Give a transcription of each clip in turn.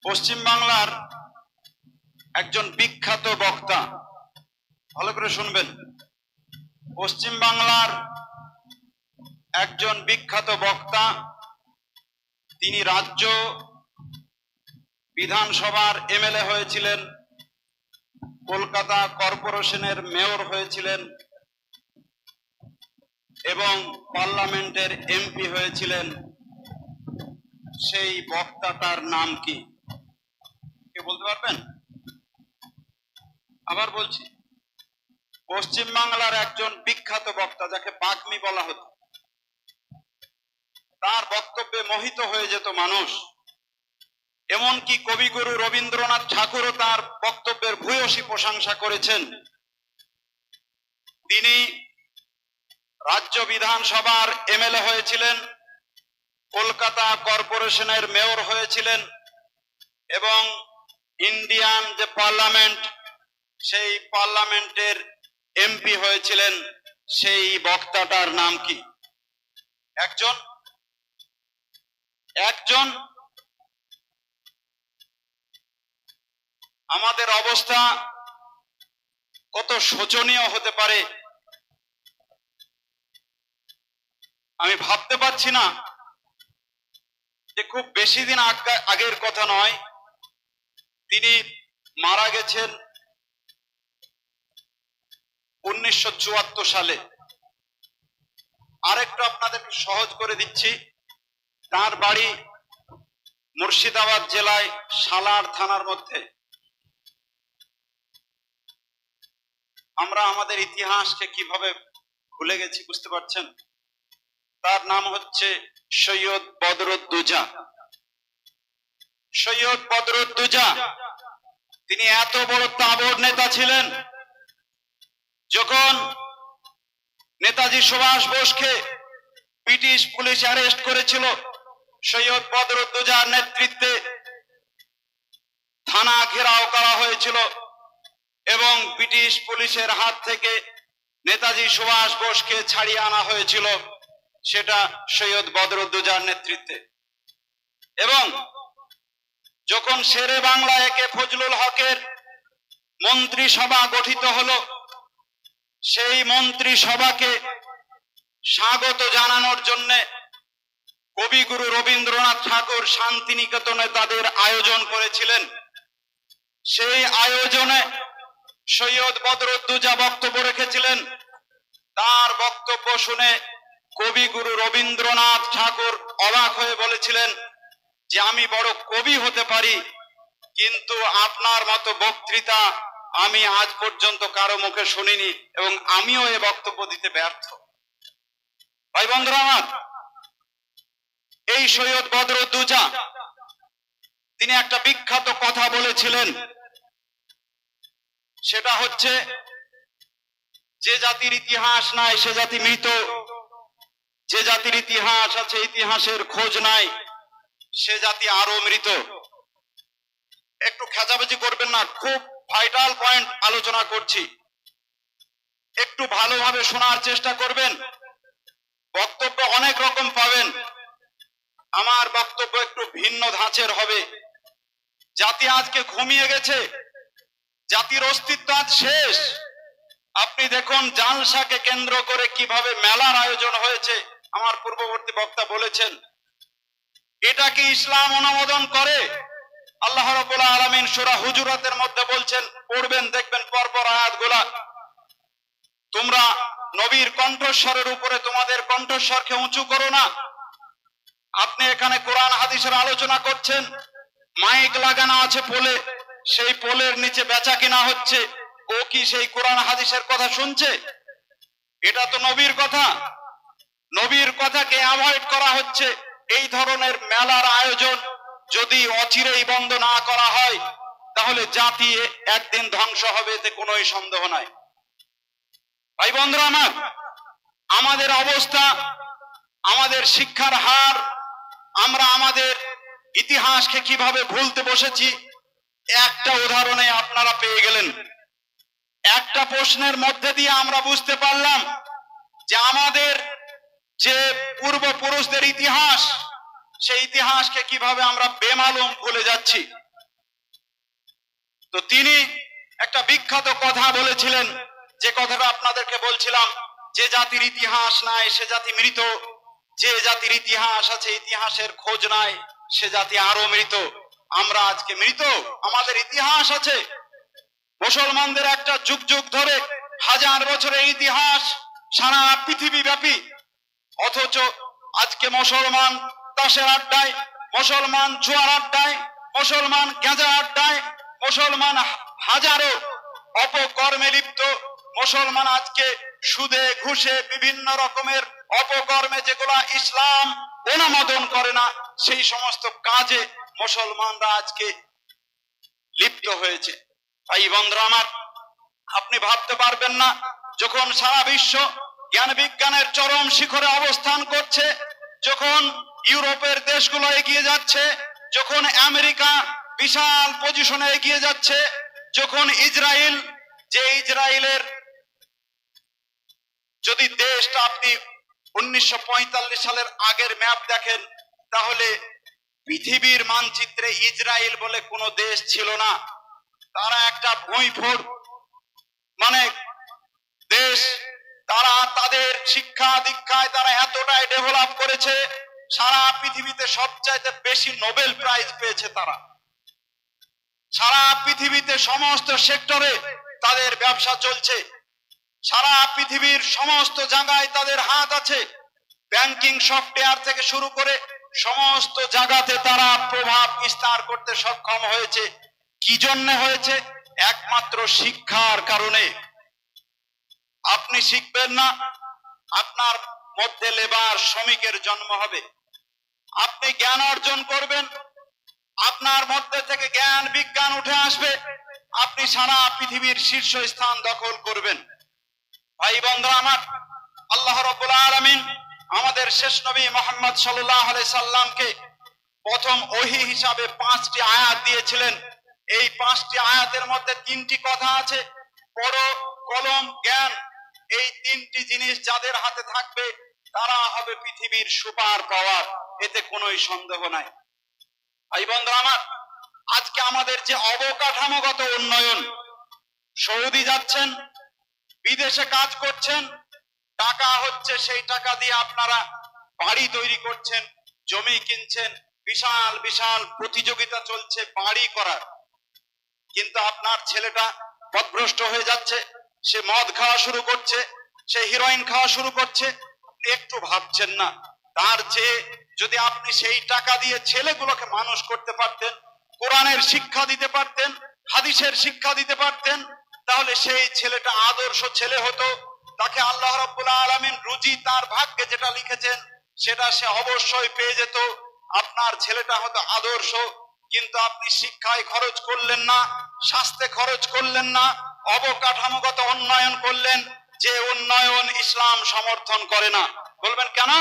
পশ্চিম বাংলার একজন বিখ্যাত বক্তা, ভালো করে শুনবেন। পশ্চিম বাংলার একজন বিখ্যাত বক্তা, তিনি রাজ্য বিধানসভার এমএলএ হয়েছিলেন, কলকাতা কর্পোরেশনের মেয়র হয়েছিলেন এবং পার্লামেন্টের এমপি হয়েছিলেন। সেই বক্তাটার নাম কি? কে বলতে পারবেন? আবার বলছি, পশ্চিম বাংলার একজন বিখ্যাত বক্তা, যাকে বাগ্মী বলা হতো, তার বক্তব্যে মোহিত হয়ে যেত মানুষ। এমনকি কবিগুরু রবীন্দ্রনাথ ঠাকুরও তার বক্তব্যের ভূয়সী প্রশংসা করেছেন। তিনি রাজ্য বিধানসভার এমএলএ হয়েছিলেন, কলকাতা কর্পোরেশনের মেয়র হয়েছিলেন এবং ইন্ডিয়ান যে পার্লামেন্ট, সেই পার্লামেন্টের এমপি হয়েছিলেন। সেই বক্তাটার নাম কি? একজন আমাদের অবস্থা কত শোচনীয় হতে পারে আমি ভাবতে পারছি না। যে খুব বেশি দিন আগের কথা নয়, তিনি মারা গেছেন 1974 সালে। আরেকটু আপনাদেরকে সহজ করে দিচ্ছি, তার বাড়ি মুর্শিদাবাদ জেলায় সালার থানার মধ্যে। আমরা আমাদের ইতিহাসকে কিভাবে ভুলে গেছি বুঝতে পারছেন? তার নাম হচ্ছে সৈয়দ বদরুদ্দোজা। সৈয়দ বদরুদ্দোজা তিনি এত বড় তাবড় নেতা ছিলেন, যখন নেতাজি সুভাষ বোসকে ব্রিটিশ পুলিশ অ্যারেস্ট করেছিল, সৈয়দ বদরুদ্দোজার নেতৃত্বে থানা ঘেরাও করা হয়েছিল এবং ব্রিটিশ পুলিশের হাত থেকে নেতাজি সুভাষ বোসকে ছাড়িয়ে আনা হয়েছিল, সেটা সৈয়দ বদরুদ্দোজার নেতৃত্বে। এবং যখন শেরে বাংলা একে ফজলুল হকের মন্ত্রিসভা গঠিত হলো, সেই মন্ত্রিসভাকে স্বাগত জানানোর জন্য কবিগুরু রবীন্দ্রনাথ ঠাকুর শান্তিনিকেতনে তাদের আয়োজন করেছিলেন। সেই আয়োজনে সৈয়দ বদরুদ্দোজা বক্তব্য রেখেছিলেন। তার বক্তব্য শুনে কবিগুরু রবীন্দ্রনাথ ঠাকুর অবাক হয়ে বলেছিলেন যে আমি বড় কবি হতে পারি, কিন্তু আপনার মতো বক্তৃতা আমি আজ পর্যন্ত কারো মুখে শুনিনি এবং আমিও এ বক্তব্য দিতে ব্যর্থ। ভাই বন্ধুরা আমার, এই সৈয়দ বদরুদ্দোজা তিনি একটা বিখ্যাত কথা বলেছিলেন, সেটা হচ্ছে যে জাতির ইতিহাস নাই সে জাতি মৃত, যে জাতির ইতিহাস আছে ইতিহাসের খোঁজ নাই সে জাতি আরো মৃত। একটু খেচাবেচি করবেন না, খুব ভাইটাল পয়েন্ট আলোচনা করছি, একটু ভালোভাবে শোনার চেষ্টা করবেন। বক্তব্য অনেক রকম পাবেন, আমার বক্তব্য একটু ভিন্ন ধাঁচের হবে। জাতি আজকে ঘুমিয়ে গেছে, জাতির অস্তিত্ব আজ শেষ। আপনি দেখুন জালসাকে কেন্দ্র করে কিভাবে মেলার আয়োজন হয়েছে। আমার পূর্ববর্তী বক্তা বলেছেন, এটা কি ইসলাম অনুমোদন করে? আল্লাহ রাব্বুল আলামিন সূরা হুজুরাতের মধ্যে বলছেন, পড়বেন দেখবেন পরপর আয়াতগুলা, তোমরা নবীর কণ্ঠস্বরের উপরে তোমাদের কণ্ঠস্বরকে উঁচু করো না। আপনি এখানে কোরআন হাদিসের আলোচনা করছেন, মাইক লাগানো আছে পোলে, সেই পোলের নিচে বেচা কিনা হচ্ছে, ও কি সেই কোরআন হাদিসের কথা শুনছে? এটা তো নবীর কথা, নবীর কথাকে অ্যাভয়েড করা হচ্ছে। এই ধরনের মেলার আয়োজন যদি অচিরেই বন্ধ না করা হয়, তাহলে জাতি একদিন ধ্বংস হবে, এতে কোনো সন্দেহ নাই। ভাই বন্ধুরা আমার, আমাদের অবস্থা, আমাদের শিক্ষার হার, আমরা আমাদের ইতিহাসকে কিভাবে ভুলতে বসেছি, একটা উদাহরণে আপনারা পেয়ে গেলেন। একটা প্রশ্নের মধ্যে দিয়ে আমরা বুঝতে পারলাম যে আমাদের যে পূর্বপুরুষদের ইতিহাস, সেই ইতিহাসকে কিভাবে আমরা বেমালুম ভুলে যাচ্ছি। তো তিনি একটা বিখ্যাত কথা বলেছিলেন, যে কথাটা আপনাদেরকে বলছিলাম, যে জাতির ইতিহাস নাই সে জাতি মৃত, যে জাতির ইতিহাস আছে ইতিহাসের খোঁজ নাই সে জাতি আরো মৃত। আমরা আজকে মৃত, আমাদের ইতিহাস আছে। মুসলমানদের একটা যুগ যুগ ধরে হাজার বছরের ইতিহাস সারা পৃথিবী ব্যাপী, অথচ আজকে মুসলমান তাসের আড্ডায়, মুসলমান জুয়ার আড্ডায়, মুসলমান গাঁজা আড্ডায়, মুসলমান হাজারো অপকর্মে লিপ্ত, মুসলমান আজকে সুদে ঘুষে বিভিন্ন রকমের অপকর্মে, যেগুলা ইসলাম অনুমোদন করে না, সেই সমস্ত কাজে মুসলমানরা আজকে লিপ্ত হয়েছে। তাই বন্ধুরা আমার, আপনি ভাবতে পারবেন না, যখন সারা বিশ্ব জ্ঞান বিজ্ঞানের চরম শিখরে অবস্থান করছে, যখন ইউরোপের দেশগুলো এগিয়ে যাচ্ছে, যখন আমেরিকা বিশাল পজিশনে এগিয়ে যাচ্ছে, যখন ইসরায়েল, যে ইসরায়েলের যদি দেশটা আপনি 1945 সালের আগের ম্যাপ দেখেন, তাহলে পৃথিবীর মানচিত্রে ইসরায়েল বলে কোনো দেশ ছিল না। তারা একটা ভূঁইফোড় মানে দেশ, তারা তাদের শিক্ষা দীক্ষায় তারা এতটাই ডেভেলপ করেছে, সারা পৃথিবীতে সবচাইতে বেশি নোবেল প্রাইজ পেয়েছে তারা। সারা পৃথিবীতে সমস্ত সেক্টরে তাদের ব্যবসা চলছে, সারা পৃথিবীর সমস্ত জায়গায় তাদের হাত আছে, ব্যাংকিং সফটওয়্যার থেকে শুরু করে সমস্ত জায়গাতে তারা প্রভাব বিস্তার করতে সক্ষম হয়েছে। কি জন্য হয়েছে? একমাত্র শিক্ষার কারণে। আপনি শিখবেন না, আপনার মধ্যে লেবার শ্রমিকের জন্ম হবে। আপনি জ্ঞান অর্জন করবেন, আপনার মধ্যে থেকে জ্ঞান বিজ্ঞান উঠে আসবে, আপনি সারা পৃথিবীর শীর্ষ স্থান দখল করবেন। ভাই বন্ধুরা আমার, আল্লাহ রাব্বুল আলামিন আমাদের শেষ নবী মুহাম্মদ সাল্লাল্লাহু আলাইহি সাল্লামকে প্রথম ওহী হিসাবে 5টি আয়াত দিয়েছিলেন। এই 5টি আয়াতের মধ্যে 3টি কথা আছে, পড়ো, কলম, জ্ঞান। এই 3টি জিনিস যাদের হাতে থাকবে তারা হবে পৃথিবীর সুপার পাওয়ার, এতে কোনোই সন্দেহ নাই। ভাই বন্ধুরা আমার, আজকে আমাদের যে অবকাঠামোগত উন্নয়ন, সৌদি যাচ্ছেন, বিদেশে কাজ করছেন, টাকা হচ্ছে, সেই টাকা দিয়ে আপনারা বাড়ি তৈরি করছেন, জমি কিনছেন, বিশাল বিশাল প্রতিযোগিতা চলছে বাড়ি করার। কিন্তু আপনার ছেলেটা পথভ্রষ্ট হয়ে যাচ্ছে, সে মদ খাওয়া শুরু করছে, সে হিরোইন খাওয়া শুরু করছে, একটু ভাবছেন না তার চেয়ে যদি আপনি সেই টাকা দিয়ে ছেলেগুলোকে মানুষ করতে পারতেন, কোরআনের শিক্ষা দিতে পারতেন, হাদিসের শিক্ষা দিতে পারতেন, তাহলে সেই ছেলেটা আদর্শ ছেলে হতো। তাকে আল্লাহ রাব্বুল আলামিন রুজি তার ভাগ্যে যেটা লিখেছেন সেটা সে অবশ্যই পেয়ে যেত। আপনার ছেলেটা হতো আদর্শ, কিন্তু আপনি শিক্ষায় খরচ করলেন না, স্বাস্থ্যে খরচ করলেন না, অবকাঠামোগত উন্নয়ন করলেন, যে উন্নয়ন ইসলাম সমর্থন করে না। বলবেন কেন?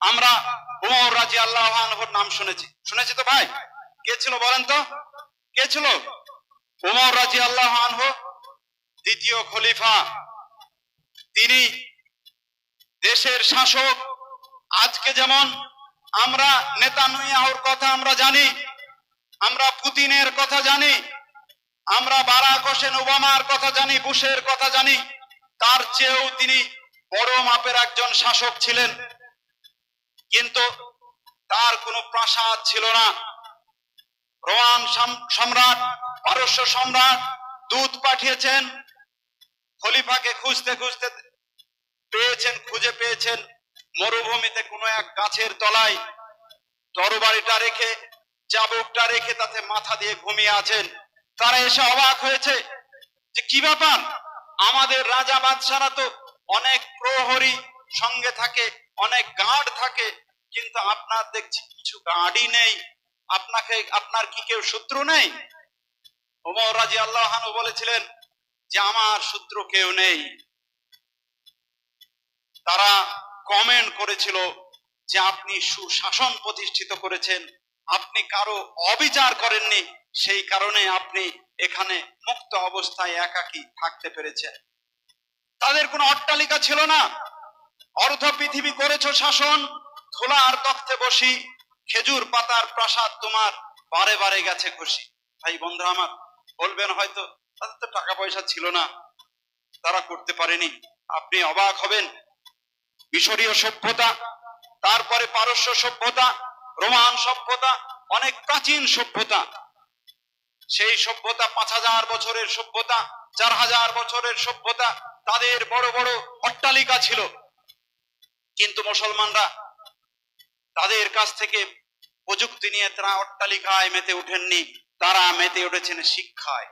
আমরা উমর রাদিয়াল্লাহু আনহুর নাম শুনেছি তো ভাই? কে ছিল বলেন তো, কে ছিল? উমর রাদিয়াল্লাহু আনহু দ্বিতীয় খলিফা, তিনি দেশের শাসক। আজকে যেমন আমরা নেতানিয়াহুর কথা আমরা জানি, আমরা পুতিনের কথা জানি, আমরা বারাক হোসেন ওবামার কথা জানি, বুশের কথা জানি, তার চেয়েও তিনি বড় মাপের একজন শাসক ছিলেন। কিন্তু তার কোনো প্রাসাদ ছিল না। রোমান সম্রাট, পারস্য সম্রাট দূত পাঠিয়েছেন, খলিফাকে খুঁজতে খুঁজতে খুঁজে পেয়েছেন মরুভূমিতে কোনো এক গাছের তলায় তরবারিটা রেখে, চাবুকটা রেখে তাতে মাথা দিয়ে ঘুমিয়ে আছেন। তারা এসে অবাক হয়েছে যে কি ব্যাপার, আমাদের রাজা বাদশারা তো অনেক প্রহরী সঙ্গে থাকে, অনেক গার্ড থাকে, কিন্তু আপনার দেখছি কিছু গার্ডই নেই, আপনার কি কেউ শত্রু নেই? ওমর রাদিয়াল্লাহু আনহু বলেছিলেন যে আমার শত্রু কেউ নেই। তারা কমেন্ট করেছিল যে আপনি সুশাসন প্রতিষ্ঠিত করেছেন, আপনি কারো অবিচার করেননি, সেই কারণে আপনি এখানে মুক্ত অবস্থায় একাকী থাকতে পেরেছেন। তাদের কোনো অট্টালিকা ছিল না, অর্ধ পৃথিবী করেছো শাসন, ধুলার তখ্তে বসি, খেজুর পাতার প্রাসাদ তোমার বারে বারে গেছে খুশি। ভাই বন্ধুরা আমার, বলবেন হয়তো তাদের তো টাকা পয়সা ছিল না, তারা করতে পারেনি। আপনি অবাক হবেন, মিশরীয় সভ্যতা, তারপরে পারস্য সভ্যতা, রোমান সভ্যতা, অনেক প্রাচীন সভ্যতা, সেই সভ্যতা 5000 বছরের সভ্যতা, 4000 বছরের সভ্যতা, তাদের বড় বড় অট্টালিকা ছিল, কিন্তু মুসলমানরা তাদের কাছ থেকে প্রযুক্তি নিয়ে তারা অট্টালিকায় মেতে ওঠেননি, তারা মেতে উঠেছেন শিক্ষায়।